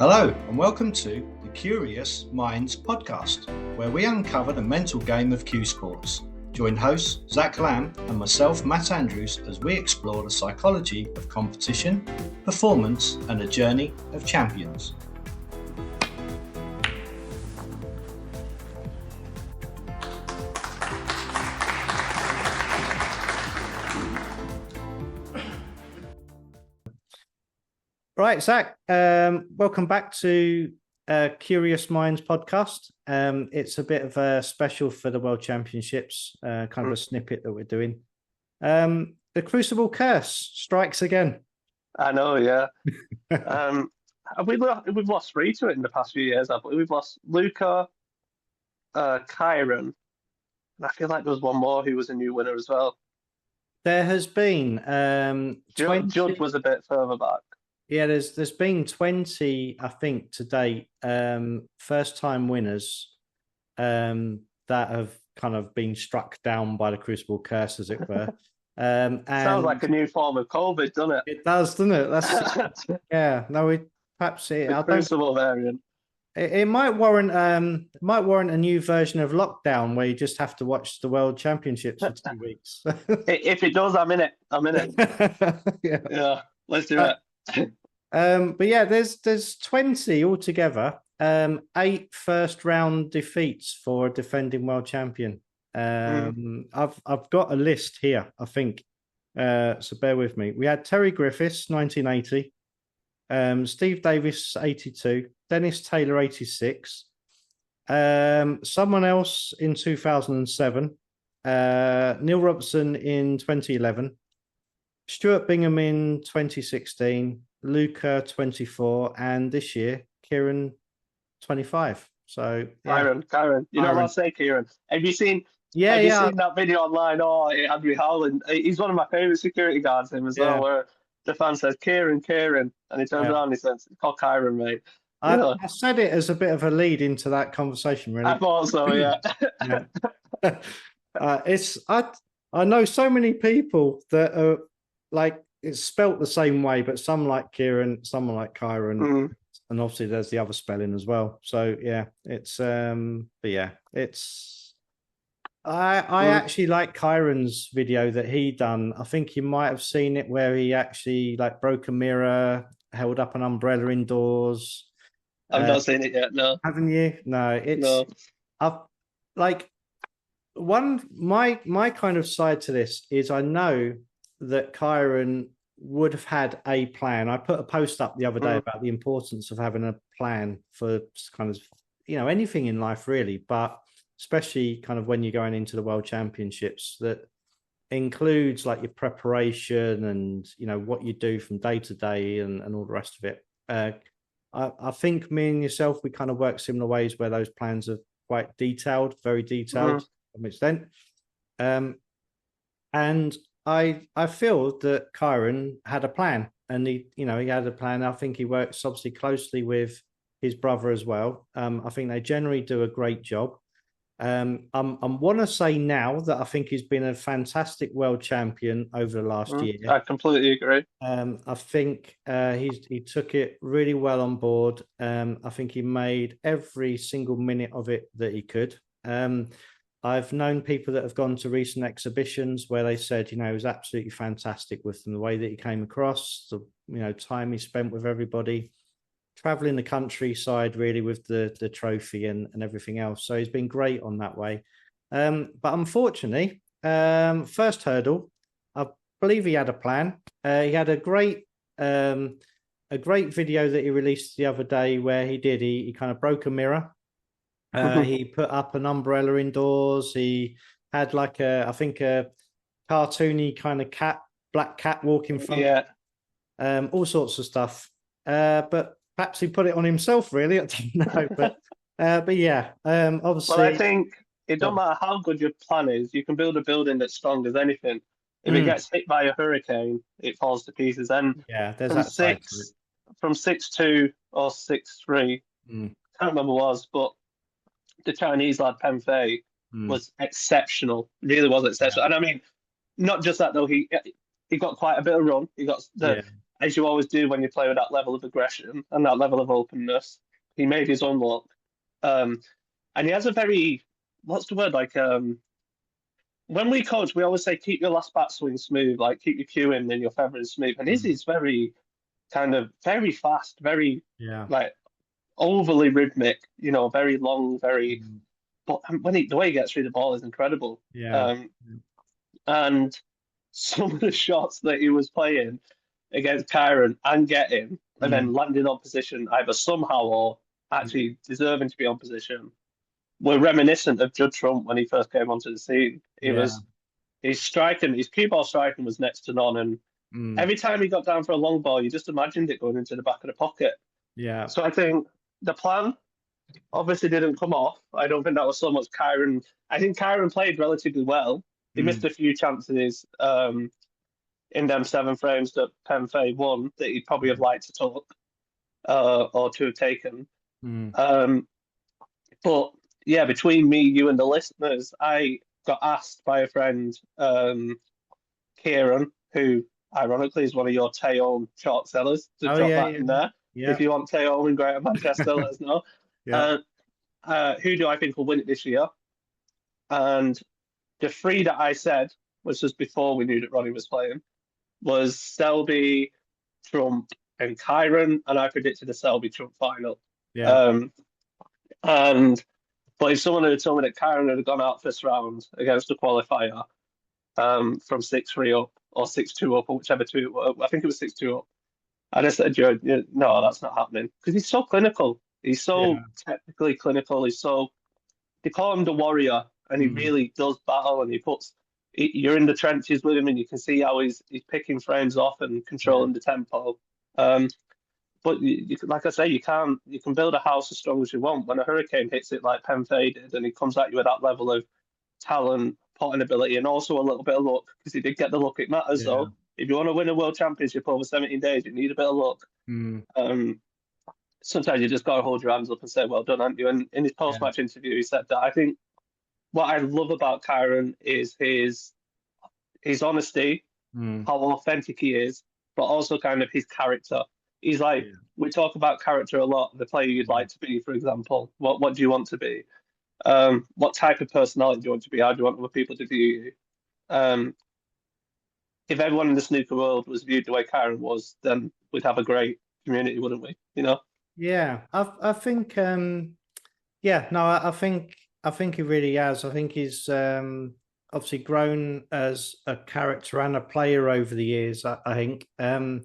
Hello and welcome to the Cue-Rious Minds podcast, where we uncover the mental game of cue sports. Join hosts Zak Lamb and myself, Matt Andrews, as we explore the psychology of competition, performance and the journey of champions. Right, Zak, welcome back to Cue-Rious Minds podcast. It's a bit of a special for the World Championships, kind of a snippet that we're doing. The Crucible Curse strikes again. I know, yeah. We've lost three to it in the past few years. I believe we've lost Luca, Kyron, and I feel like there was one more who was a new winner as well. There has been. Judd was a bit further back. Yeah, there's been 20, I think, to date, first-time winners that have kind of been struck down by the Crucible Curse, as it were. And sounds like a new form of COVID, doesn't it? It does, doesn't it? That's yeah. No, we perhaps it. The Crucible variant. It might warrant a new version of lockdown where you just have to watch the World Championships for 2 weeks. If it does, I'm in it. Yeah, let's do it. But yeah, there's 20 altogether. 8 first round defeats for a defending world champion. I've got a list here, I think. So bear with me. We had Terry Griffiths, 1980, Steve Davis, 82, Dennis Taylor, 86, someone else in 2007, Neil Robertson in 2011. Stuart Bingham in 2016, Luca 24, and this year Kieran 25. So yeah. Kyron. You know what I'll say, Kieran? Have you seen seen that video online? Oh, it had me howling. He's one of my favourite security guards, him as well, where the fan says Kieran, and he turns around and he says, it's called Kyron, mate. I said it as a bit of a lead into that conversation, really. I thought so, yeah. I know so many people that are like, it's spelt the same way, but some like Kieran, some like Kyron, and obviously there's the other spelling as well. So yeah, it's I actually like Kyron's video that he done. I think you might have seen it where he actually like broke a mirror, held up an umbrella indoors. I've not seen it yet. No, haven't you? No, I've like my kind of side to this is I know that Kyron would have had a plan. I put a post up the other day about the importance of having a plan for kind of, anything in life really, but especially kind of when you're going into the World Championships, that includes like your preparation and, what you do from day to day and all the rest of it. I think me and yourself, we kind of work similar ways where those plans are quite detailed, very detailed to some extent. And I feel that Kyron had a plan, and he had a plan. I think he works obviously closely with his brother as well. I think they generally do a great job. I want to say now that I think he's been a fantastic world champion over the last year. I completely agree. I think he took it really well on board. I think he made every single minute of it that he could. I've known people that have gone to recent exhibitions where they said, it was absolutely fantastic with them, the way that he came across, the time he spent with everybody, traveling the countryside really with the trophy and everything else. So he's been great on that way. But unfortunately, first hurdle, I believe he had a plan. He had a great video that he released the other day where he kind of broke a mirror. He put up an umbrella indoors. He had like I think a cartoony kind of black cat walking from. Yeah. All sorts of stuff. But perhaps he put it on himself, really. I don't know. But yeah, obviously. Well, I think it don't matter how good your plan is. You can build a building that's strong as anything. If it gets hit by a hurricane, it falls to pieces. And there's from 6-2 or 6-3, can't remember what it was, but the Chinese lad Pen Fei was exceptional. Really was exceptional. And I mean, not just that though. He got quite a bit of run. He got the as you always do when you play with that level of aggression and that level of openness, he made his own luck. And he has a very, what's the word, like, when we coach, we always say keep your last backswing smooth, like keep your cue in and your feathering smooth. And his is very kind of very fast, very like overly rhythmic, very long, very. But the way he gets through the ball is incredible. And some of the shots that he was playing against Kyron and getting, and then landing on position either somehow or actually deserving to be on position, were reminiscent of Judd Trump when he first came onto the scene. His striking, his cue ball striking was next to none, and every time he got down for a long ball, you just imagined it going into the back of the pocket. So I think the plan obviously didn't come off. I don't think that was so much Kyron. I think Kyron played relatively well. He missed a few chances in them 7 frames that Penn Fei won that he'd probably have liked to take or to have taken. But yeah, between me, you, and the listeners, I got asked by a friend, Kieran, who ironically is one of your Teon short sellers, to drop that in there. If you want Teon in Greater Manchester, let us know. Who do I think will win it this year? And the 3 that I said, was just before we knew that Ronnie was playing, was Selby, Trump, and Kyron, and I predicted a Selby Trump final. But if someone had told me that Kyron had gone out first round against a qualifier from 6-3 up or 6-2 up or whichever two it was, I think it was 6-2 up, I just said, no, that's not happening, because he's so clinical. He's so technically clinical. They call him the warrior, and he really does battle, and you're in the trenches with him, and you can see how he's picking frames off and controlling the tempo. But like I say, you can build a house as strong as you want. When a hurricane hits it like Penn Fei did, and he comes at you with that level of talent, potting ability, and also a little bit of luck, because he did get the luck. It matters though. If you want to win a world championship over 17 days, you need a bit of luck. Sometimes you just got to hold your hands up and say, well done, haven't you? And in his post-match interview, he said that. I think what I love about Kyron is his honesty, how authentic he is, but also kind of his character. He's like, we talk about character a lot, the player you'd like to be, for example. What do you want to be? What type of personality do you want to be? How do you want other people to view you? If everyone in the snooker world was viewed the way Kyron was, then we'd have a great community, wouldn't we? Yeah, I think, I think he really has. I think he's obviously grown as a character and a player over the years. I think a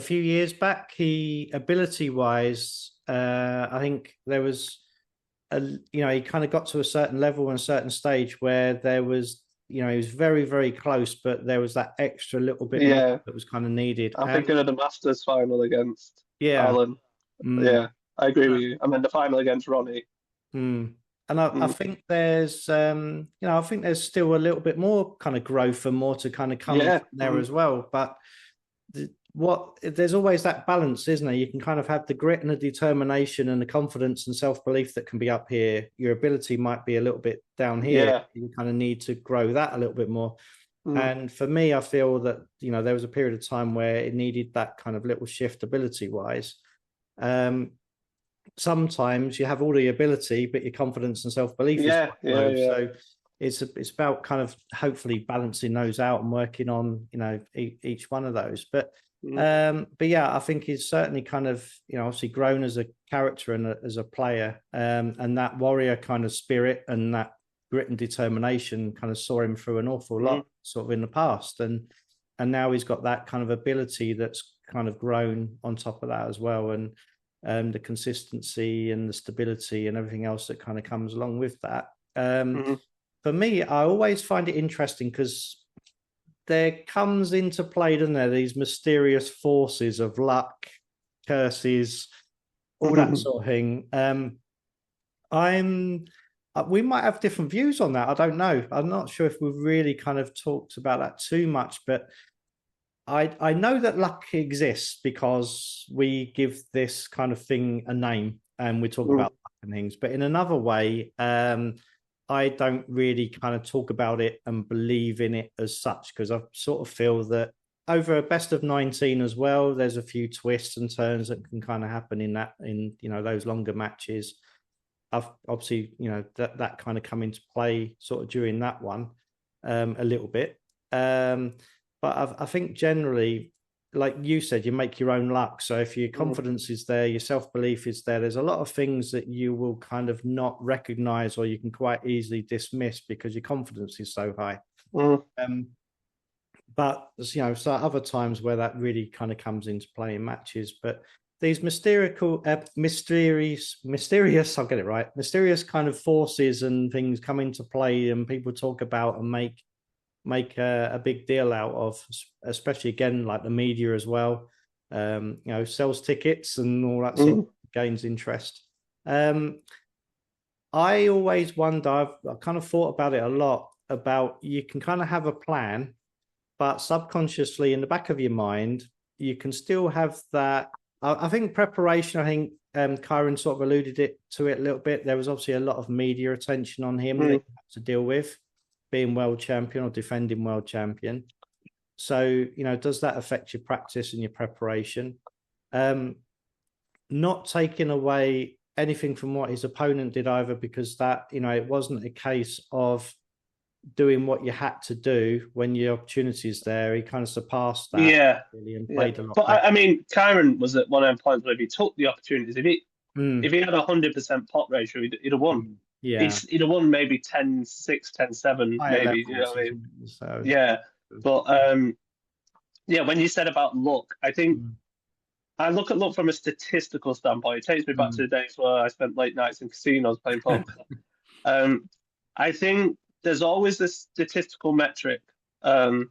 few years back, ability-wise, I think there was he kind of got to a certain level and a certain stage where there was, he was very, very close, but there was that extra little bit more that was kind of needed. I'm thinking of the Masters final against Alan. Yeah, I agree with you. And then the final against Ronnie. And I think there's, I think there's still a little bit more kind of growth and more to kind of come there as well. But there's always that balance, isn't there? You can kind of have the grit and the determination and the confidence and self-belief that can be up here. Your ability might be a little bit down here. You kind of need to grow that a little bit more. And for me, I feel that, there was a period of time where it needed that kind of little shift ability-wise. Sometimes you have all the ability, but your confidence and self-belief is low. So it's about kind of hopefully balancing those out and working on, each one of those. But I think he's certainly kind of, obviously grown as a character and as a player, and that warrior kind of spirit and that grit and determination kind of saw him through an awful lot sort of in the past. And now he's got that kind of ability that's kind of grown on top of that as well. And the consistency and the stability and everything else that kind of comes along with that. For me, I always find it interesting because there comes into play, doesn't there, these mysterious forces of luck, curses, all that sort of thing. We might have different views on that. I don't know. I'm not sure if we've really kind of talked about that too much, but I know that luck exists because we give this kind of thing a name and we talk about luck and things. But in another way, I don't really kind of talk about it and believe in it as such, because I sort of feel that over a best of 19 as well, there's a few twists and turns that can kind of happen in those longer matches. I've obviously, that kind of come into play sort of during that one a little bit. But I think generally, like you said, you make your own luck. So if your confidence is there, your self-belief is there, there's a lot of things that you will kind of not recognize or you can quite easily dismiss because your confidence is so high. But so other times where that really kind of comes into play in matches. But these mysterious, I'll get it right, mysterious kind of forces and things come into play, and people talk about and make a big deal out of, especially again like the media as well. Sells tickets and all that sort of gains interest. I always wonder. I've kind of thought about it a lot. About you can kind of have a plan, but subconsciously in the back of your mind, you can still have that. I think preparation, I think Kyron sort of alluded to it a little bit. There was obviously a lot of media attention on him that he had to deal with, being world champion or defending world champion. So, does that affect your practice and your preparation? Not taking away anything from what his opponent did either, because that, it wasn't a case of doing what you had to do when your opportunity is there. He kind of surpassed that, really, and played a lot. But I mean, Kyron was at one of them points where if he took the opportunities, if he had 100% pot ratio, he'd have won. Yeah, he'd have won maybe 10-6, 10-7, maybe. You know what I mean? So. Yeah, but when you said about luck, I think I look at luck from a statistical standpoint. It takes me back to the days where I spent late nights in casinos playing poker. I think there's always this statistical metric. It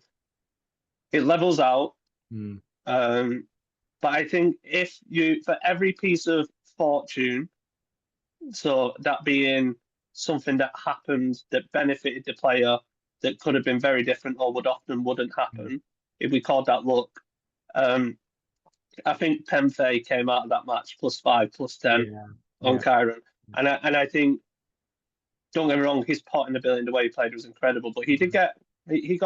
levels out. But I think for every piece of fortune, so that being something that happened that benefited the player that could have been very different or wouldn't happen, if we called that luck. I think Pemfei came out of that match +5, +10 on Kyron. And I think, don't get me wrong, his pot in the bill in the way he played was incredible, but he got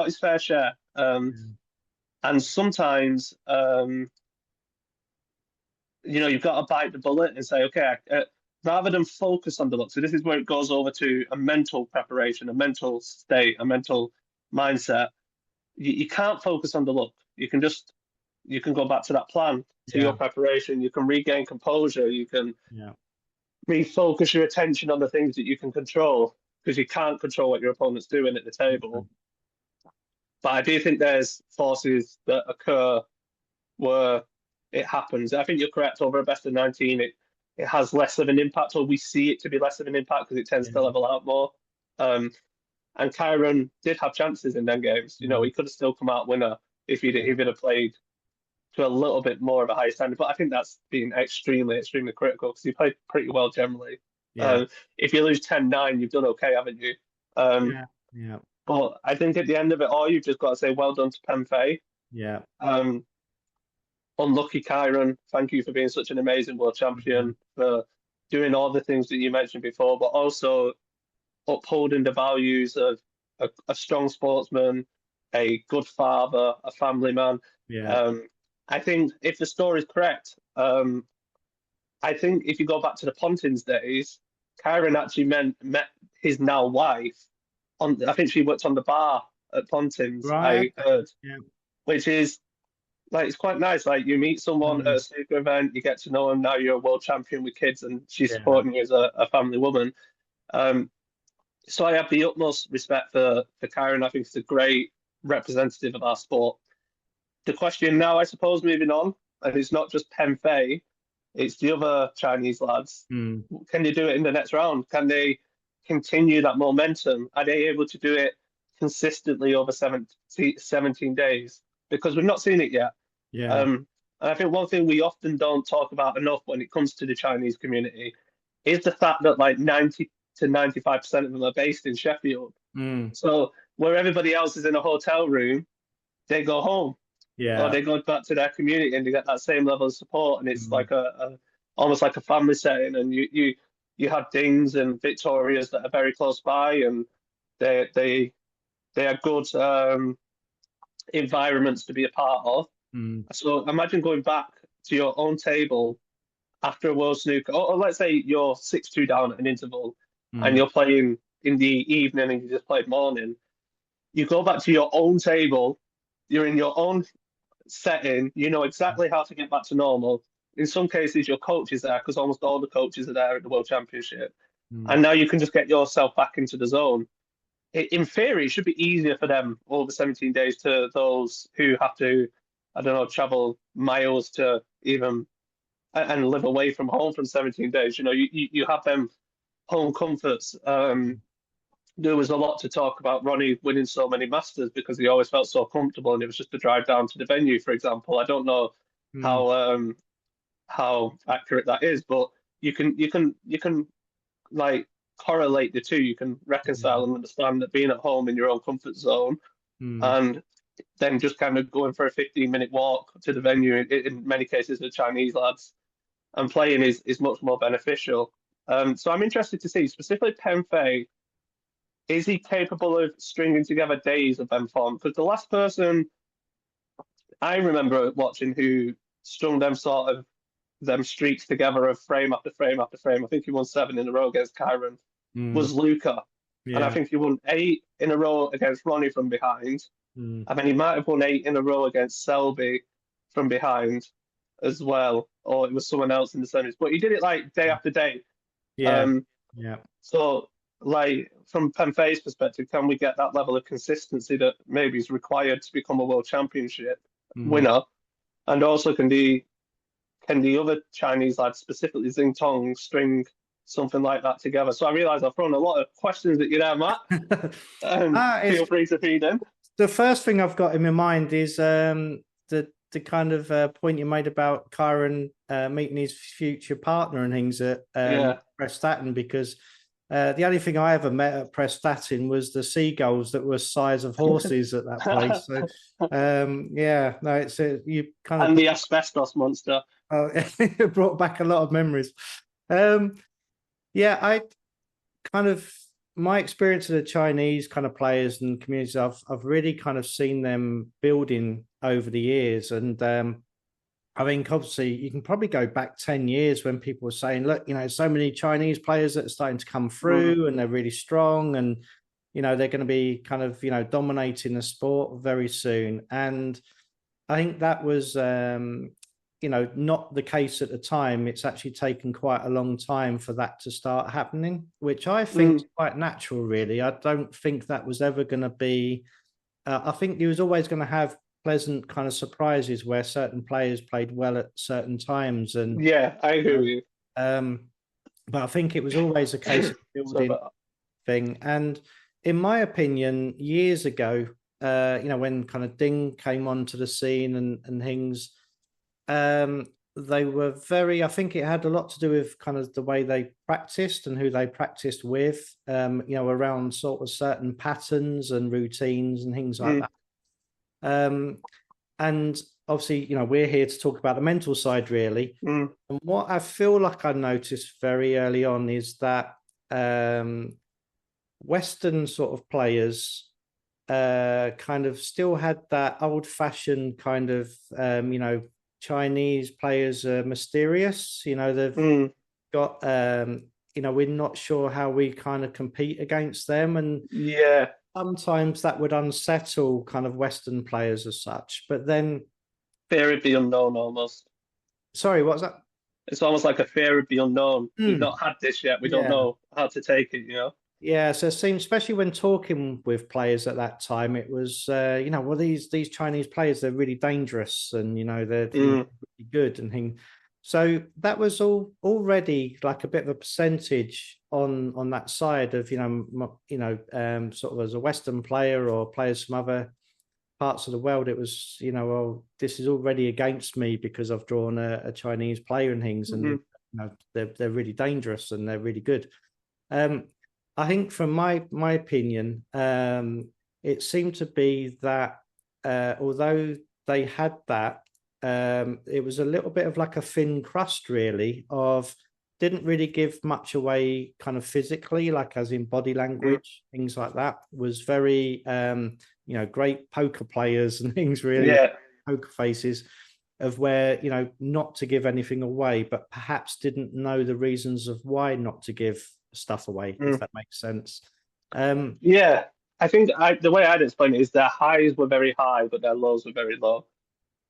his fair share. And sometimes, you've got to bite the bullet and say, okay, rather than focus on the luck. So this is where it goes over to a mental preparation, a mental state, a mental mindset. You can't focus on the luck. You can go back to that plan, to your preparation. You can regain composure. You can refocus your attention on the things that you can control, because you can't control what your opponent's doing at the table. But I do think there's forces that occur where it happens. I think you're correct. Over a best of 19, it has less of an impact, or we see it to be less of an impact because it tends to level out more. And Kyron did have chances in them games. He could have still come out winner if he'd have played to a little bit more of a high standard. But I think that's been extremely, extremely critical because he played pretty well generally. If you lose 10-9, you've done okay, haven't you? But I think at the end of it all, you've just got to say well done to Pemfei. Unlucky Kyron, thank you for being such an amazing world champion, for doing all the things that you mentioned before, but also upholding the values of a strong sportsman, a good father, a family man. I think if the story is correct, I think if you go back to the Pontins days, Kyron actually met his now wife I think she worked on the bar at Pontins, I heard, which is like, it's quite nice. Like, you meet someone at a snooker event, you get to know them. Now you're a world champion with kids, and she's supporting you as a family woman. So I have the utmost respect for Kyron. I think he's a great representative of our sport. The question now, I suppose, moving on, and it's not just Pemfei, it's the other Chinese lads. Can they do it in the next round? Can they continue that momentum? Are they able to do it consistently over 17 days? Because we've not seen it yet. And I think one thing we often don't talk about enough when it comes to the Chinese community is the fact that like 90 to 95% of them are based in Sheffield. So where everybody else is in a hotel room, they go home. Or they go back to their community and they get that same level of support. And it's like almost like a family setting. And you have Dings and Victorias that are very close by, and they are good environments to be a part of. So imagine going back to your own table after a World Snooker, or let's say you're 6-2 down at an interval and you're playing in the evening and you just played morning. You go back to your own table, you're in your own setting, you know exactly how to get back to normal. In some cases, your coach is there because almost all the coaches are there at the World Championship. And now you can just get yourself back into the zone. In theory, it should be easier for them over 17 days to those who have to, I don't know, travel miles to even and live away from home from 17 days. You know, you have them home comforts. There was a lot to talk about Ronnie winning so many Masters because he always felt so comfortable, and it was just a drive down to the venue, for example. I don't know how accurate that is, but you can like correlate the two. You can reconcile and understand that being at home in your own comfort zone and then just kind of going for a 15-minute walk to the venue, in many cases the Chinese lads, and playing is much more beneficial. So I'm interested to see, specifically Pen Fei, is he capable of stringing together days of them form? Because the last person I remember watching who strung them streaks together of frame after frame after frame, I think he won 7 in a row against Kyron, was Luca. Yeah. And I think he won 8 in a row against Ronnie from behind. And then he might have won 8 in a row against Selby from behind as well. Or it was someone else in the semis. But he did it like day after day. Yeah. So, like, from Pen Fei's perspective, can we get that level of consistency that maybe is required to become a World Championship winner? And also, can the other Chinese lads, specifically Xing Tong, string something like that together? So I realise I've thrown a lot of questions at you there, Matt. Feel free to feed in. The first thing I've got in my mind is the kind of point you made about Kyron meeting his future partner and things at Prestatyn, because the only thing I ever met at Prestatyn was the seagulls that were the size of horses at that place. So it's you kind of, and the asbestos monster. It brought back a lot of memories. I kind of, my experience of the Chinese kind of players and communities, I've really kind of seen them building over the years. And I think obviously you can probably go back 10 years when people were saying, look, you know, so many Chinese players that are starting to come through and they're really strong and, you know, they're going to be kind of, you know, dominating the sport very soon. And I think that was, not the case at the time. It's actually taken quite a long time for that to start happening, which I think is quite natural, really. I don't think that was ever going to be, I think he was always going to have pleasant kind of surprises where certain players played well at certain times. And yeah, I agree with you. But I think it was always a case of building thing. And in my opinion, years ago, when kind of Ding came onto the scene and things, they were very, I think it had a lot to do with kind of the way they practiced and who they practiced with, around sort of certain patterns and routines and things like that. And obviously, you know, we're here to talk about the mental side, really. And what I feel like I noticed very early on is that Western sort of players kind of still had that old-fashioned kind of, Chinese players are mysterious. You know, they've got, we're not sure how we kind of compete against them. And sometimes that would unsettle kind of Western players as such. But then fear of the unknown almost. Sorry, what was that? It's almost like a fear of the unknown. We've not had this yet. We don't know how to take it, you know? Yeah, so it seems, especially when talking with players at that time, it was, these Chinese players, they're really dangerous and, you know, they're really good and things. So that was already like a bit of a percentage on that side of, sort of as a Western player or players from other parts of the world. It was, this is already against me because I've drawn a Chinese player and things, and they're really dangerous and they're really good. I think from my opinion, it seemed to be that although they had that, it was a little bit of like a thin crust, really, of didn't really give much away kind of physically, like as in body language, things like that. Was very, great poker players and things, really, poker faces of where, not to give anything away, but perhaps didn't know the reasons of why not to give stuff away, if that makes sense. Yeah, I think the way I'd explain it is their highs were very high, but their lows were very low.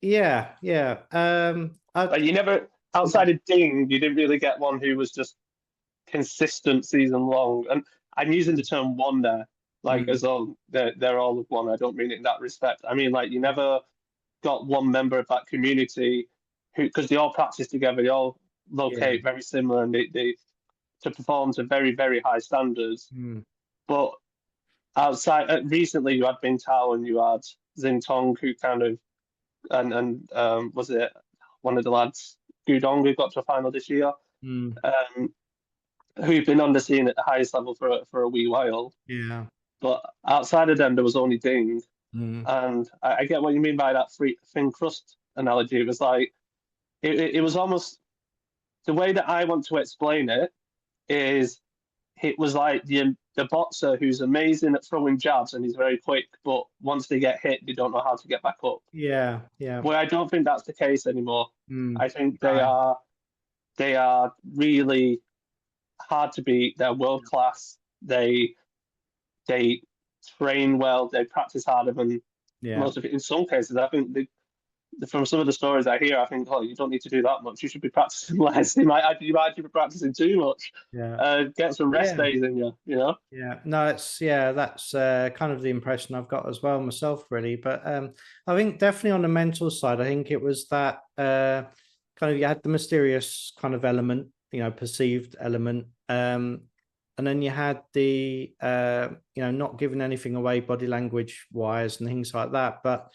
Yeah. Like you never, outside of Ding, you didn't really get one who was just consistent season long. And I'm using the term one there, like as though they're all of one. I don't mean it in that respect. I mean, like, you never got one member of that community who, because they all practice together, they all locate very similar, and they to perform to very, very high standards. But outside, recently you had Bing Tao and you had Xing Tong, who kind of, and was it one of the lads, Gudong, who got to a final this year, who've been on the scene at the highest level for a wee while. Yeah. But outside of them, there was only Ding. And I get what you mean by that thin crust analogy. It was like, it was almost, the way that I want to explain it is, it was like the boxer who's amazing at throwing jabs and he's very quick, but once they get hit, they don't know how to get back up. Yeah. Well, I don't think that's the case anymore. I think they are really hard to beat. They're world class. They train well. They practice harder than most of it. In some cases, I think from some of the stories I hear, I think, oh, you don't need to do that much. You should be practicing less. You might be practicing too much. Get some rest days in you. Yeah. No, that's kind of the impression I've got as well myself, really. But I think definitely on the mental side, I think it was that kind of, you had the mysterious kind of element, perceived element. And then you had the, not giving anything away body language wise and things like that. But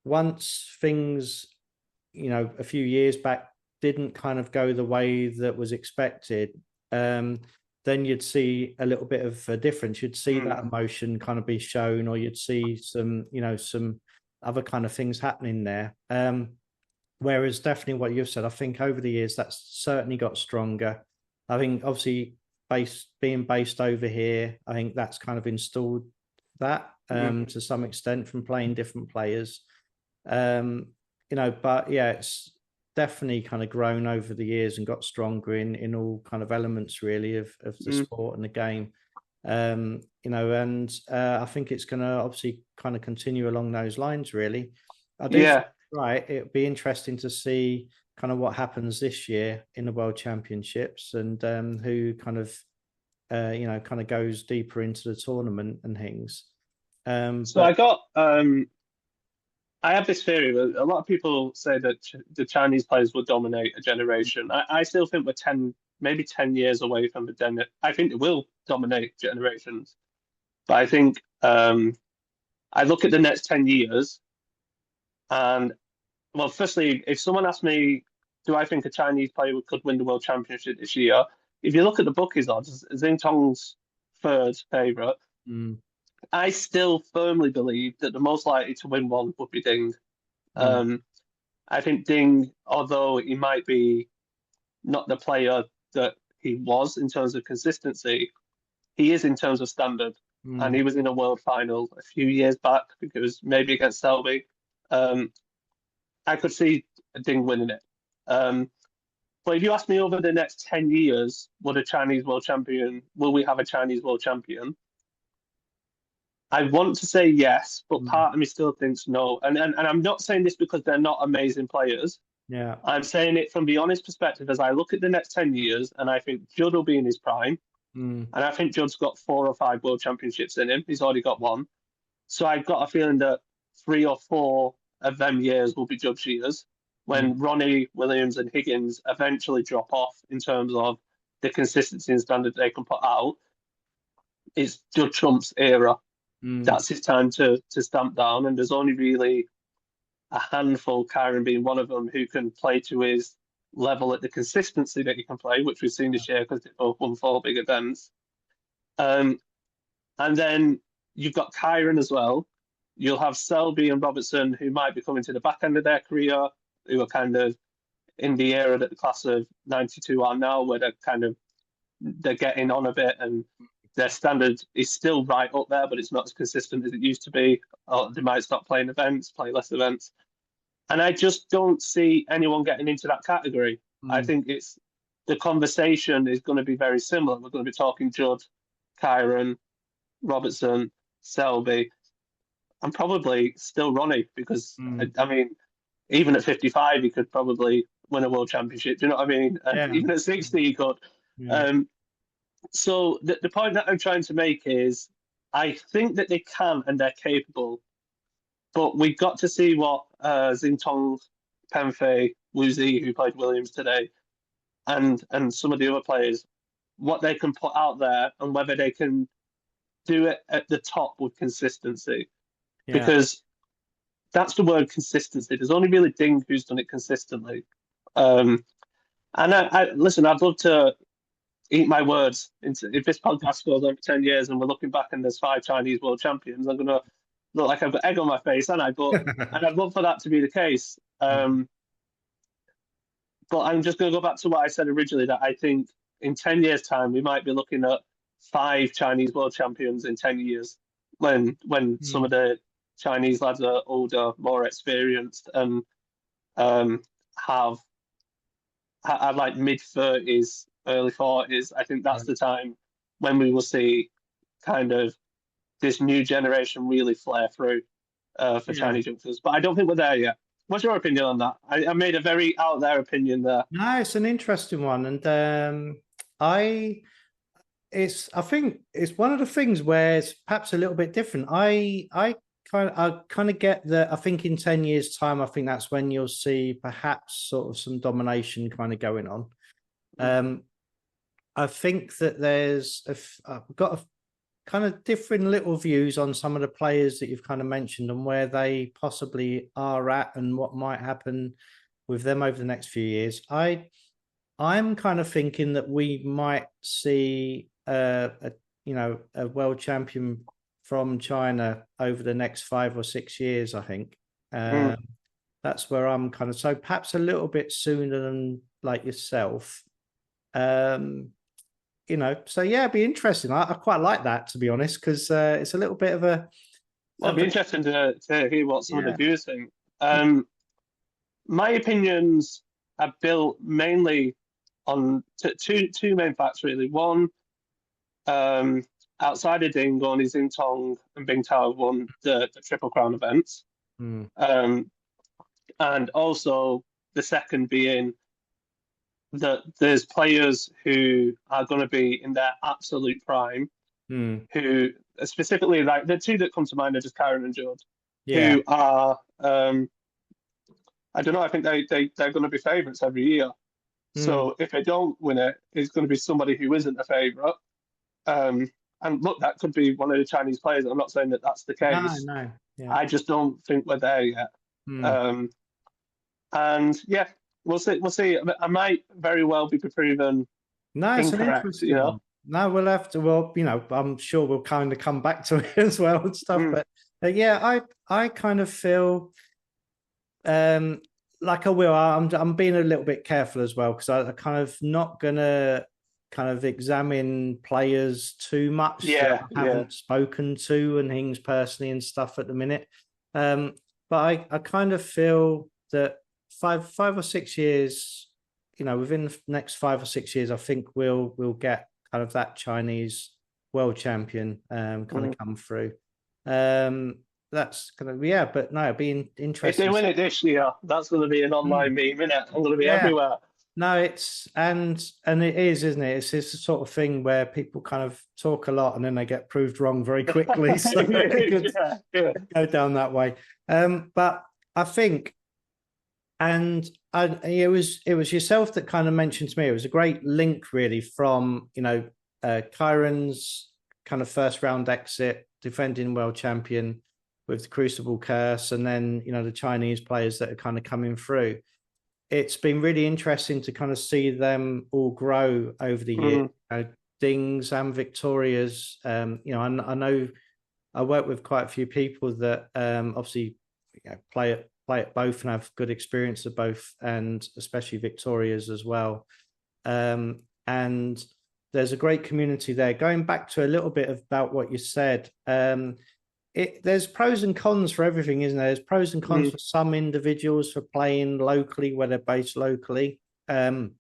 once things, a few years back didn't kind of go the way that was expected, then you'd see a little bit of a difference. You'd see that emotion kind of be shown, or you'd see some, some other kind of things happening there. Whereas definitely what you've said, I think over the years, that's certainly got stronger. I think obviously being based over here, I think that's kind of installed that to some extent from playing different players. But yeah, it's definitely kind of grown over the years and got stronger in all kind of elements, really, of the sport and the game. And I think it's going to obviously kind of continue along those lines, really. I do think, right, it'd be interesting to see kind of what happens this year in the World Championships, and who kind of goes deeper into the tournament and things. I have this theory that a lot of people say that the Chinese players will dominate a generation. I still think we're maybe 10 years away from the den. I think it will dominate generations. But I think I look at the next 10 years, and, well, firstly, if someone asked me, do I think a Chinese player could win the World Championship this year? If you look at the bookies odds, Xing Tong's third favourite. I still firmly believe that the most likely to win one would be Ding. I think Ding, although he might be not the player that he was in terms of consistency, he is in terms of standard. And he was in a world final a few years back, because maybe against Selby. I could see Ding winning it. But if you ask me over the next 10 years, will we have a Chinese world champion? I want to say yes, but part of me still thinks no. And I'm not saying this because they're not amazing players. Yeah. I'm saying it from the honest perspective as I look at the next 10 years, and I think Judd will be in his prime. And I think Judd's got 4 or 5 world championships in him. He's already got one. So I've got a feeling that 3 or 4 of them years will be Judd's years, when Ronnie, Williams, and Higgins eventually drop off in terms of the consistency and standard they can put out. It's Judd Trump's era. That's his time to stamp down, and there's only really a handful, Kyron being one of them, who can play to his level at the consistency that he can play, which we've seen this year because they both won 4 big events. And then you've got Kyron as well. You'll have Selby and Robertson, who might be coming to the back end of their career, who are kind of in the era that the class of 92 are now, where they're getting on a bit and their standard is still right up there, but it's not as consistent as it used to be. Or they might stop playing events, play less events. And I just don't see anyone getting into that category. I think the conversation is going to be very similar. We're going to be talking Judd, Kyron, Robertson, Selby, and probably still Ronnie, because I mean, even at 55, he could probably win a world championship. Do you know what I mean? And even at 60, he could. Yeah. So the point that I'm trying to make is, I think that they can and they're capable, but we've got to see what Xintong, Penfei, Wu Zi, who played Williams today, and some of the other players, what they can put out there and whether they can do it at the top with consistency. Yeah. Because that's the word, consistency. There's only really Ding who's done it consistently. And I listen, I'd love to eat my words. If this podcast goes on for 10 years and we're looking back and there's 5 Chinese world champions, I'm going to look like I've got egg on my face, aren't I? But and I'd love for that to be the case. But I'm just going to go back to what I said originally, that I think in 10 years' time, we might be looking at 5 Chinese world champions in 10 years when some of the Chinese lads are older, more experienced, and have like mid-30s, early 40s. I think that's the time when we will see kind of this new generation really flare through for Chinese youngsters. But I don't think we're there yet. What's your opinion on that? I made a very out there opinion there. No, it's an interesting one, and I think it's one of the things where it's perhaps a little bit different. I kind of get that. I think in 10 years' time, I think that's when you'll see perhaps sort of some domination kind of going on. I think that I've got a kind of different little views on some of the players that you've kind of mentioned and where they possibly are at and what might happen with them over the next few years. I'm kind of thinking that we might see a world champion from China over the next 5 or 6 years, I think. That's where I'm kind of, so perhaps a little bit sooner than like yourself. So yeah, it'd be interesting. I quite like that, to be honest, because it's a little bit of a. Well, it'd be interesting to hear what some of the viewers think. My opinions are built mainly on two main facts, really. One, outside of Ding, only Xintong and Bing Tao have won the Triple Crown events. And also the second being that there's players who are going to be in their absolute prime, who specifically, like the two that come to mind are just Kyron and Judd, who are, I don't know, I think they're going to be favourites every year. So if they don't win it, it's going to be somebody who isn't a favourite. And look, that could be one of the Chinese players. I'm not saying that that's the case. No. Yeah. I just don't think we're there yet. And yeah, we'll see. I might very well be proven incorrect. No, we'll have to. Well, I'm sure we'll kind of come back to it as well and stuff. But yeah, I kind of feel like I will. I'm being a little bit careful as well, because I kind of not gonna kind of examine players too much. Yeah, that I haven't spoken to and things personally and stuff at the minute. But I kind of feel that 5 or 6 years, within the next 5 or 6 years, I think we'll get kind of that Chinese world champion kind of come through. That's kind of but no, it'd be interesting. If they win it this year, that's going to be an online meme, isn't it? I'm going to be everywhere. No, it's and it is, isn't it? It's the sort of thing where people kind of talk a lot and then they get proved wrong very quickly. So it could go down that way. But I think, and it was yourself that kind of mentioned to me, it was a great link really from Kyron's kind of first round exit, defending world champion with the Crucible Curse, and then the Chinese players that are kind of coming through. It's been really interesting to kind of see them all grow over the year. Dings and Victoria's. I know I work with quite a few people that obviously play at play at both and have good experience of both, and especially Victoria's as well. And there's a great community there. Going back to a little bit about what you said, there's pros and cons for everything, isn't there? There's pros and cons for some individuals for playing locally, where they're based locally. I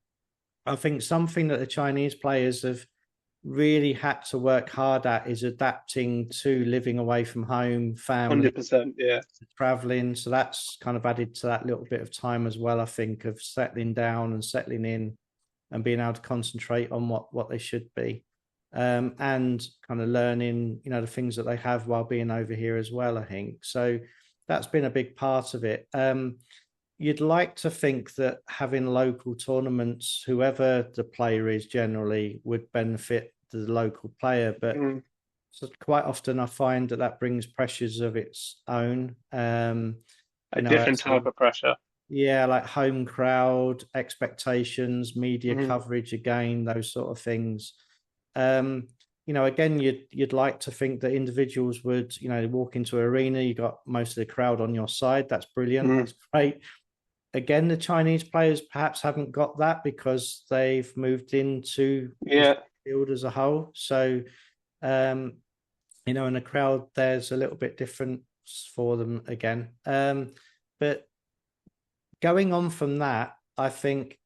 think something that the Chinese players have really had to work hard at is adapting to living away from home, family, 100%, yeah, traveling. So that's kind of added to that little bit of time as well, I think, of settling down and settling in and being able to concentrate on what they should be, and kind of learning, the things that they have while being over here as well, I think. So that's been a big part of it. You'd like to think that having local tournaments, whoever the player is generally, would benefit the local player. But so quite often I find that brings pressures of its own. A different type of pressure. Yeah, like home crowd, expectations, media coverage, again, those sort of things. Again, you'd like to think that individuals would, walk into an arena, you got most of the crowd on your side. That's brilliant. That's great. Again, the Chinese players perhaps haven't got that because they've moved into the field as a whole. So, in a crowd, there's a little bit different for them again. But going on from that, I think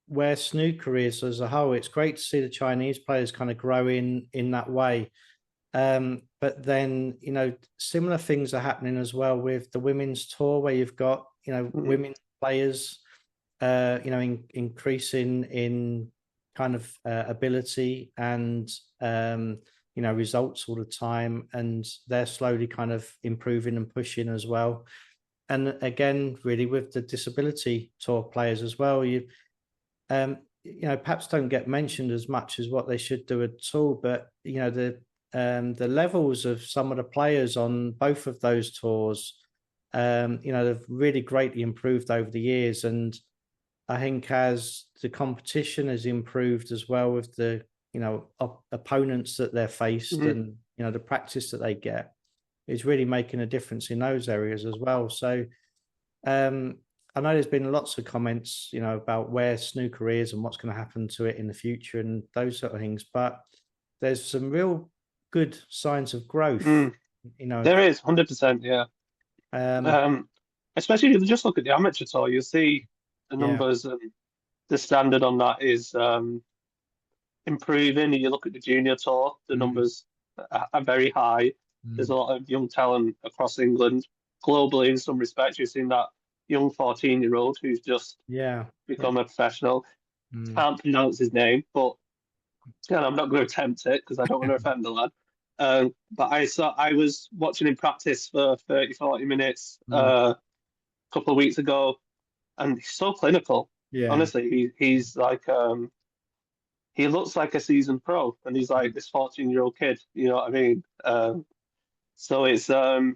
where snooker is as a whole, it's great to see the Chinese players kind of grow in that way. But then, similar things are happening as well with the women's tour, where you've got, women players, increasing in kind of ability and, results all the time. And they're slowly kind of improving and pushing as well. And again, really with the disability tour players as well, perhaps don't get mentioned as much as what they should do at all. But, the levels of some of the players on both of those tours, they've really greatly improved over the years. And I think as the competition has improved as well with the, opponents that they're faced and, the practice that they get, is really making a difference in those areas as well. So I know there's been lots of comments, about where snooker is and what's going to happen to it in the future and those sort of things. But there's some real good signs of growth. There is 100%, yeah. Especially if you just look at the amateur tour, you'll see the numbers and the standard on that is improving. And you look at the junior tour, the numbers are very high. There's a lot of young talent across England. Globally, in some respects, you've seen that young 14-year-old who's just become a professional. Can't pronounce his name, but I'm not going to attempt it because I don't want to offend the lad. But I was watching him practice for 30-40 minutes a couple of weeks ago, and he's so clinical. Yeah. Honestly, he's like he looks like a seasoned pro, and he's like this 14-year-old kid. You know what I mean? So it's I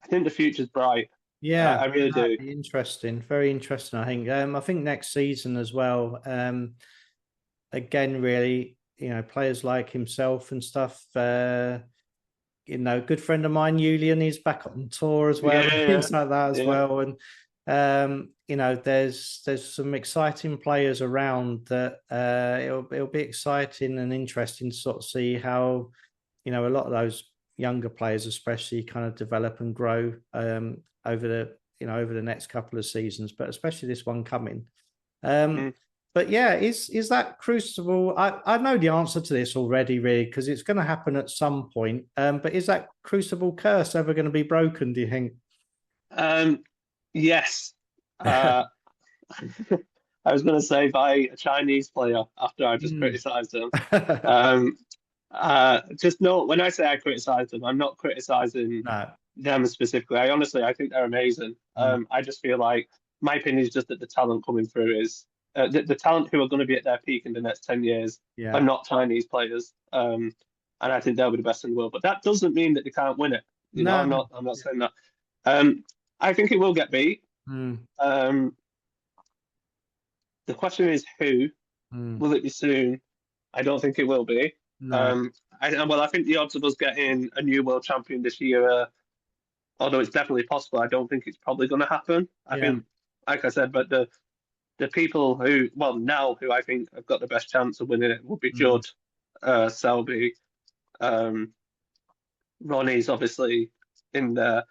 think the future's bright. Yeah, I really do. Interesting, very interesting. I think next season as well. Again, really, players like himself and stuff. Good friend of mine, Julian, he's back on tour as well, things like that as well. And there's some exciting players around that. It'll be exciting and interesting to sort of see how a lot of those younger players, especially, kind of develop and grow over the next couple of seasons, but especially this one coming. But yeah, is that Crucible? I know the answer to this already, really, because it's going to happen at some point. But is that Crucible Curse ever going to be broken, do you think? Yes. I was going to say by a Chinese player after I just criticised them. Just know, when I say I criticise them, I'm not criticising them specifically. I think they're amazing. I just feel like my opinion is just that the talent coming through is the talent who are going to be at their peak in the next 10 years are not Chinese players. And I think they'll be the best in the world. But that doesn't mean that they can't win it. I'm not saying that. I think it will get beat. The question is who. Will it be soon? I don't think it will be. I think the odds of us getting a new world champion this year are although it's definitely possible, I don't think it's probably going to happen. I think, like I said, but the people who, well, now who I think have got the best chance of winning it would be Judd, Selby, Ronnie's obviously in there,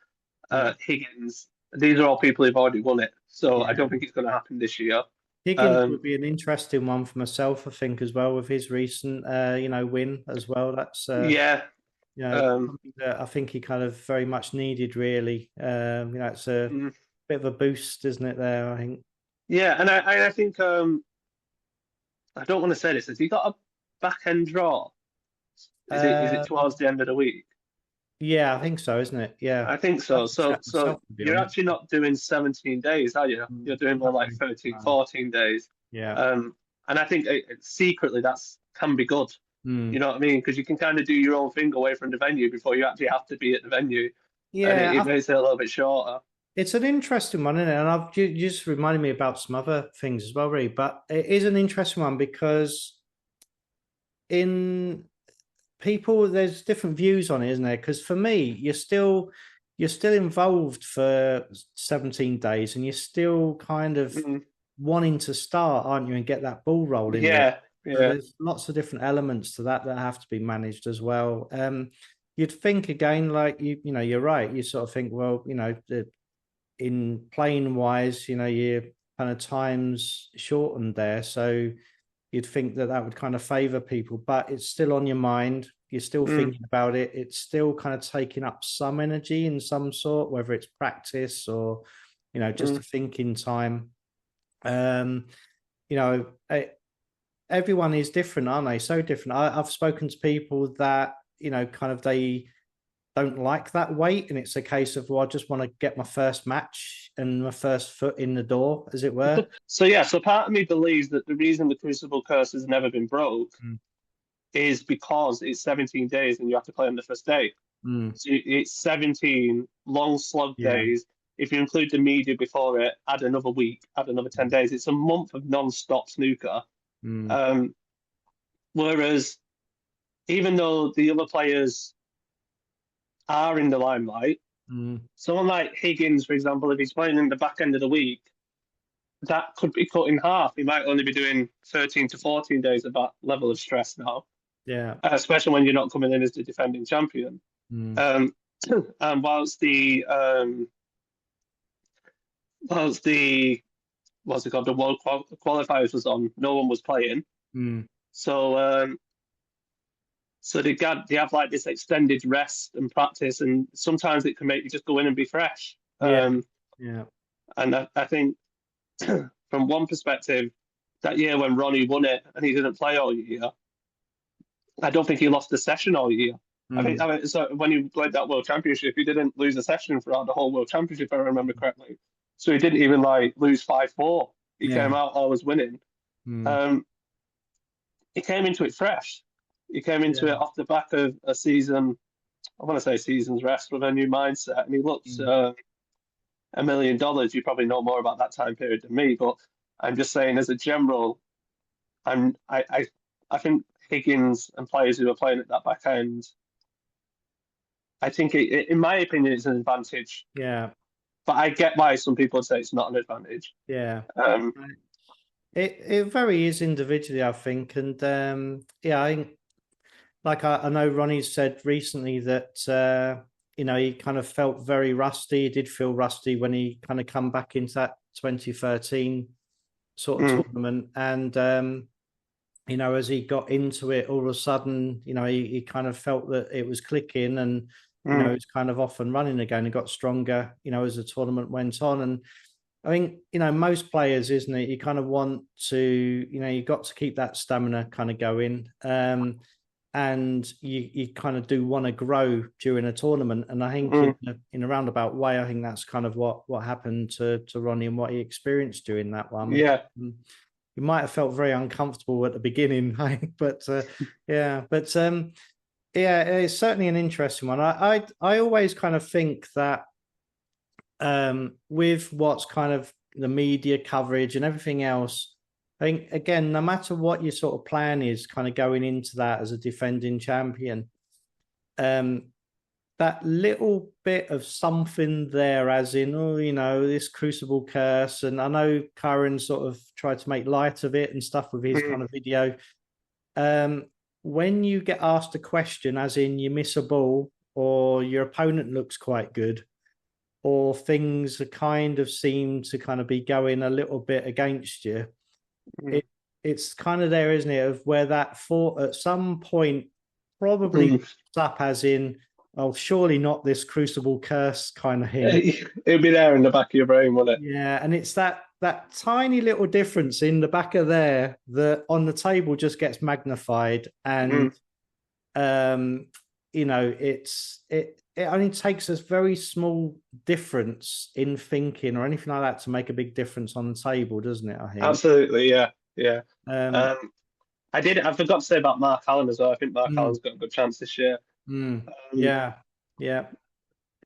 Higgins. These are all people who've already won it, so I don't think it's going to happen this year. Higgins would be an interesting one for myself, I think, as well, with his recent, win as well. That's something that I think he kind of very much needed, really. It's a bit of a boost, isn't it? There, I think. Yeah, and I think I don't want to say this. Has he got a back end draw? Is it towards the end of the week? Yeah, I think so, isn't it? Yeah, I think so. So you're actually not doing 17 days, are you? You're doing more like 13, 14 days. Yeah. And I think secretly can be good. You know what I mean? Because you can kind of do your own thing away from the venue before you actually have to be at the venue. Yeah, and it makes it a little bit shorter. It's an interesting one, isn't it? And you just reminded me about some other things as well, really. But it is an interesting one because in people, there's different views on it, isn't there? Because for me, you're still involved for 17 days, and you're still kind of wanting to start, aren't you, and get that ball rolling. Yeah. So there's lots of different elements to that have to be managed as well. You'd think again, like you're right. You sort of think, well, in playing wise, your kind of time's shortened there, so you'd think that would kind of favor people, but it's still on your mind. You're still thinking about it. It's still kind of taking up some energy in some sort, whether it's practice or, just a thinking time. Everyone is different, aren't they? So different. I've spoken to people that, kind of they don't like that weight, and it's a case of, well, I just want to get my first match and my first foot in the door, as it were. So part of me believes that the reason the Crucible Curse has never been broke is because it's 17 days and you have to play on the first day. So it's 17 long slog days. If you include the media before it, add another week, add another 10 days. It's a month of non-stop snooker. Whereas even though the other players are in the limelight, someone like Higgins, for example, if he's playing in the back end of the week, that could be cut in half. He might only be doing 13 to 14 days of that level of stress now. Yeah. Especially when you're not coming in as the defending champion. And whilst the what's it called, the World Qualifiers was on, no one was playing. So they have like this extended rest and practice, and sometimes it can make you just go in and be fresh. And I think from one perspective, that year when Ronnie won it and he didn't play all year, I don't think he lost a session all year. I mean, so when he played that World Championship, he didn't lose a session throughout the whole World Championship, if I remember correctly. So he didn't even lose 5-4. He came out always winning. He came into it fresh. He came into it off the back of a season, I want to say season's rest, with a new mindset, and he looked $1 million. You probably know more about that time period than me, but I'm just saying as a general, I think Higgins and players who are playing at that back end, I think in my opinion, it's an advantage. Yeah. But I get why some people say it's not an advantage. Yeah. It very is individually, I think. And I think, like I know Ronnie said recently that, he kind of felt very rusty. He did feel rusty when he kind of come back into that 2013 sort of tournament. And, as he got into it, all of a sudden, he kind of felt that it was clicking and, it was kind of off and running again and got stronger, as the tournament went on. And I think, most players, isn't it? You kind of want to, you got to keep that stamina kind of going. And you kind of do want to grow during a tournament. And I think in a roundabout way, I think that's kind of what happened to Ronnie and what he experienced during that one. Yeah. He might have felt very uncomfortable at the beginning, but it's certainly an interesting one. I always kind of think that with what's kind of the media coverage and everything else, I think, again, no matter what your sort of plan is kind of going into that as a defending champion, that little bit of something there, as in, this Crucible Curse. And I know Kyron sort of tried to make light of it and stuff with his kind of video. When you get asked a question, as in you miss a ball or your opponent looks quite good, or things kind of seem to kind of be going a little bit against you, it's kind of there, isn't it, of where that thought at some point probably up, as in, oh, surely not this Crucible Curse kind of thing. It'll be there in the back of your brain, won't it? Yeah, and it's that tiny little difference in the back of there that on the table just gets magnified, and it only takes a very small difference in thinking or anything like that to make a big difference on the table, doesn't it? I think absolutely, yeah. I forgot to say about Mark Allen as well. I think Mark Allen's got a good chance this year. Yeah.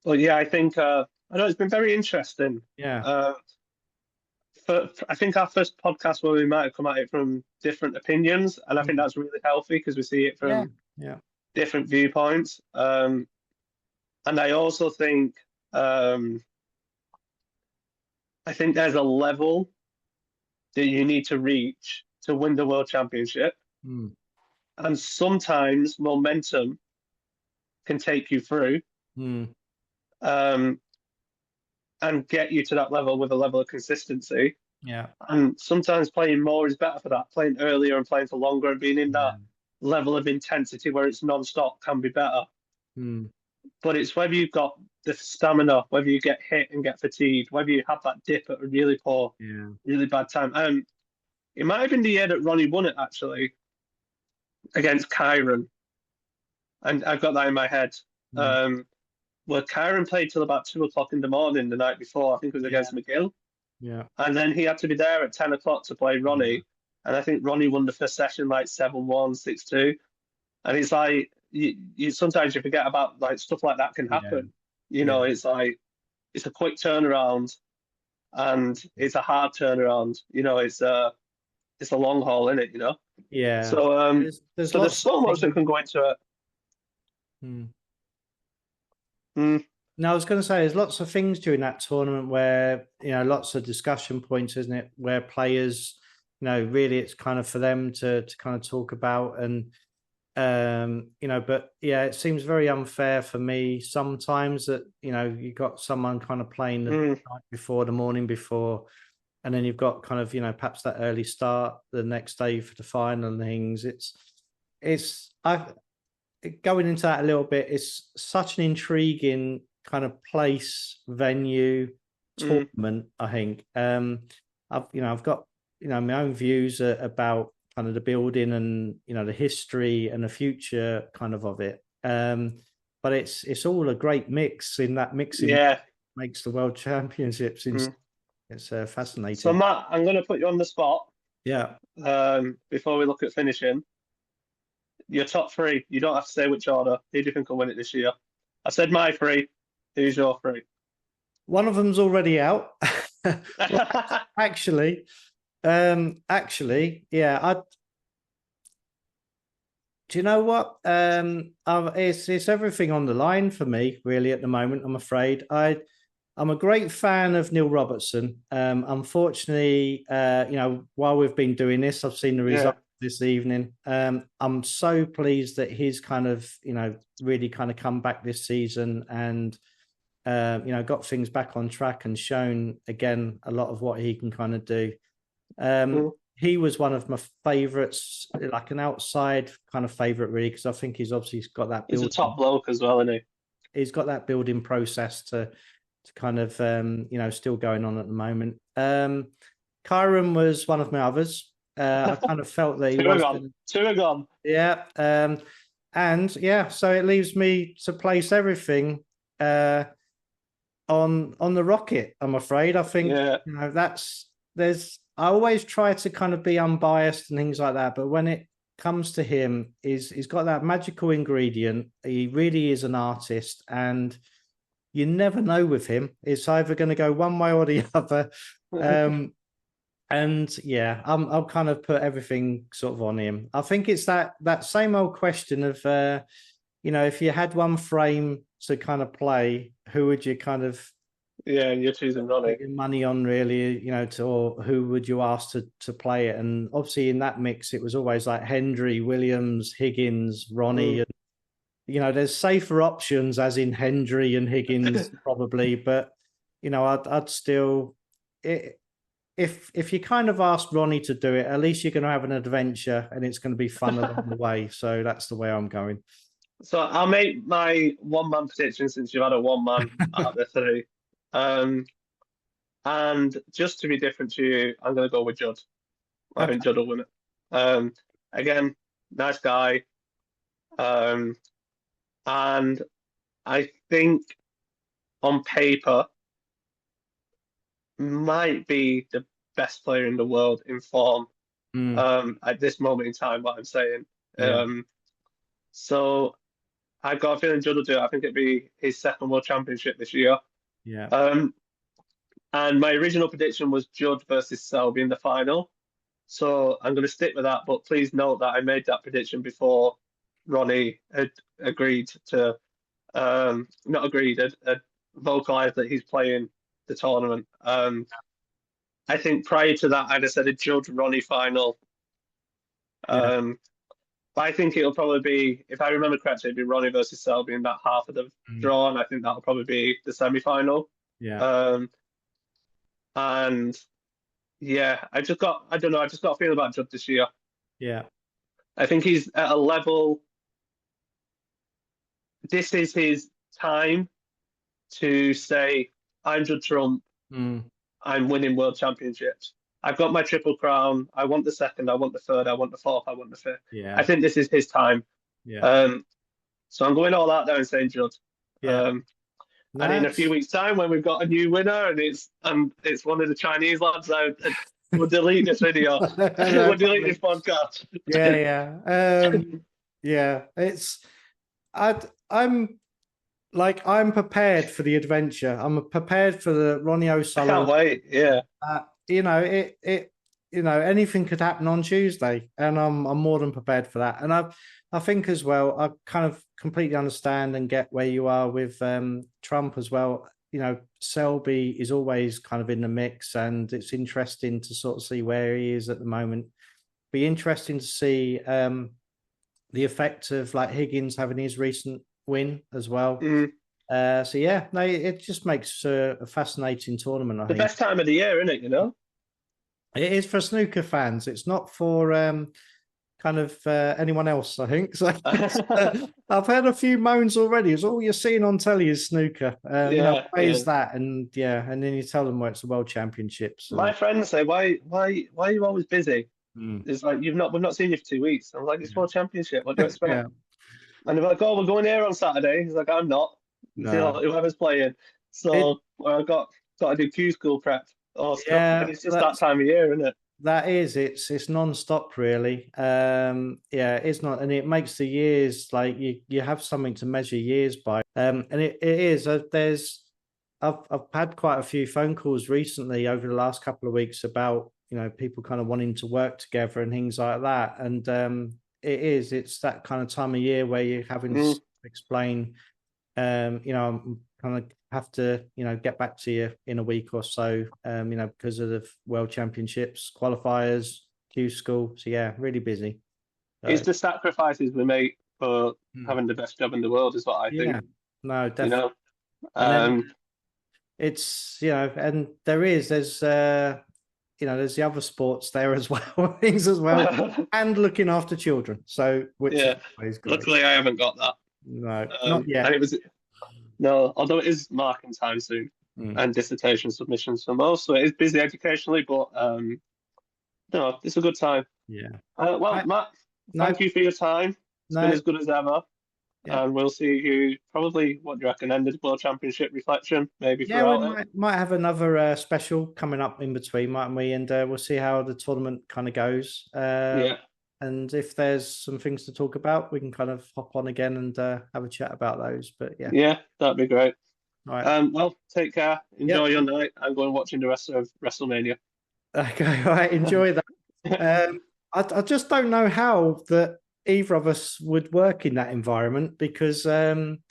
Well, yeah, I think I know it's been very interesting. Yeah. I think our first podcast where we might have come at it from different opinions, and I think that's really healthy because we see it from different viewpoints. And I also think I think there's a level that you need to reach to win the World Championship. And sometimes momentum can take you through and get you to that level with a level of consistency. Yeah. And sometimes playing more is better for that. Playing earlier and playing for longer and being in that level of intensity where it's non-stop can be better. But it's whether you've got the stamina, whether you get hit and get fatigued, whether you have that dip at a really poor, really bad time. It might have been the year that Ronnie won it, actually, against Kyron. And I've got that in my head. Where Kyron played till about 2 o'clock in the morning the night before. I think it was against McGill. Yeah. And then he had to be there at 10 o'clock to play Ronnie. And I think Ronnie won the first session like 7-1, 6-2. And it's like, you sometimes you forget about like stuff like that can happen. It's like, it's a quick turnaround and it's a hard turnaround. It's a long haul, isn't it? Yeah. So there's so much that can go into it. No, I was going to say there's lots of things during that tournament where lots of discussion points, isn't it? Where players, really it's kind of for them to kind of talk about, and but yeah, it seems very unfair for me sometimes that you got someone kind of playing the night before, the morning before, and then you've got kind of perhaps that early start the next day for the final and things. Going into that a little bit, it's such an intriguing kind of place, venue, tournament. I think I've got my own views about kind of the building and the history and the future kind of it. But it's all a great mix. In that mixing, makes the World Championships. It's fascinating. So Matt, I'm going to put you on the spot. Yeah. Before we look at finishing. Your top 3. You don't have to say which order. Who do you think will win it this year? I said my 3. Who's your 3? One of them's already out. Actually, yeah. Do you know what? It's everything on the line for me, really, at the moment. I'm afraid. I'm a great fan of Neil Robertson. Unfortunately, while we've been doing this, I've seen the result this evening. I'm so pleased that he's kind of, really kind of come back this season and, got things back on track and shown again a lot of what he can kind of do. He was one of my favourites, like an outside kind of favourite, really, because I think he's obviously got that. He's a top bloke as well, isn't he? He's got that building process to kind of, still going on at the moment. Kyron was one of my others. I kind of felt that he Two are gone. Yeah. And yeah, so it leaves me to place everything on the Rocket, I'm afraid. I think I always try to kind of be unbiased and things like that, but when it comes to him, he's got that magical ingredient. He really is an artist, and you never know with him. It's either going to go one way or the other. And yeah, I'll kind of put everything sort of on him. I think it's that same old question of, if you had one frame to kind of play, who would you kind of you're choosing Ronnie. put your money on, really, or who would you ask to play it? And obviously in that mix, it was always like Hendry, Williams, Higgins, Ronnie. And, there's safer options, as in Hendry and Higgins, probably. But, I'd still, if you kind of asked Ronnie to do it, at least you're going to have an adventure and it's going to be fun along the way. So that's the way I'm going. So I'll make my one-man prediction since you've had a one-man out of the three. And just to be different to you, I'm going to go with Judd. I think Judd will win it. Again, nice guy. And I think on paper might be the best player in the world in form at this moment in time, what I'm saying. Yeah. So I've got a feeling Judd will do it. I think it'd be his second World Championship this year. Yeah. And my original prediction was Judd versus Selby in the final. So I'm going to stick with that. But please note that I made that prediction before Ronnie had agreed to, not agreed, had vocalized that he's playing the tournament. I think prior to that, I'd have said a Judd-Ronnie final. But I think it'll probably be, if I remember correctly, it'd be Ronnie versus Selby in that half of the draw, and I think that'll probably be the semi-final. Yeah. And yeah, I just got a feeling about Judd this year. Yeah. I think he's at a level. This is his time to say, I'm Judd Trump. I'm winning world championships. I've got my triple crown. I want the second. I want the third. I want the fourth. I want the fifth. Yeah. I think this is his time. Yeah. So I'm going all out there and saying Judd. Yeah. And in a few weeks' time, when we've got a new winner, and it's one of the Chinese lads, we'll delete this video. We'll delete this podcast. Yeah. I'm prepared for the adventure. I'm prepared for the Ronnie O'Sullivan. I can't wait. Yeah. Anything could happen on Tuesday, and I'm more than prepared for that. And I think as well, I kind of completely understand and get where you are with Trump as well. Selby is always kind of in the mix, and it's interesting to sort of see where he is at the moment. Be interesting to see the effect of like Higgins having his recent win as well. It just makes a fascinating tournament. I think the best time of the year, isn't it? It is for snooker fans. It's not for anyone else, I think. So I've heard a few moans already. It's all you're seeing on telly is snooker. Why is that? And then you tell them, well, it's the World Championships. My friends say, why are you always busy? It's like we've not seen you for 2 weeks. I'm like, it's World Championship. What do you expect? And they're like, oh, we're going here on Saturday. He's like, I'm not. No. Whoever's playing. So I've got to do Q school prep. It's just that time of year, isn't it? That is, it's non-stop, really. It's not, and it makes the years like you have something to measure years by. And it is. I've had quite a few phone calls recently over the last couple of weeks about people kind of wanting to work together and things like that. And it's that kind of time of year where you're having to explain. I'm kind of have to get back to you in a week or so, because of the World Championships qualifiers, Q school. So really busy. It's the sacrifices we make for having the best job in the world is what I think. No, definitely. It's and there's there's the other sports there as well, things as well, and looking after children. So which is great. Luckily I haven't got that. No, not yet. And although it is marking time soon and dissertation submissions for most, so it is busy educationally, but it's a good time. Matt, thank you for your time. It's been as good as ever. And we'll see you probably, what do you reckon, end of the World Championship reflection, maybe. We might have another special coming up in between, mightn't we? And we'll see how the tournament kind of goes. And if there's some things to talk about, we can kind of hop on again and have a chat about those. But that'd be great. All right. Well, take care. Enjoy your night. I'm going watching the rest of WrestleMania. Okay, all right. Enjoy that. I just don't know how that either of us would work in that environment because I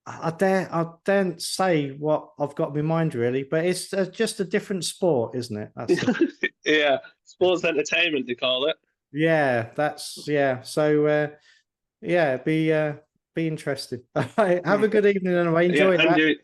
daren't say what I've got in my mind really, but it's just a different sport, isn't it? Yeah, sports entertainment they call it. Yeah, So yeah, be interesting. Have a good evening anyway. Enjoy that.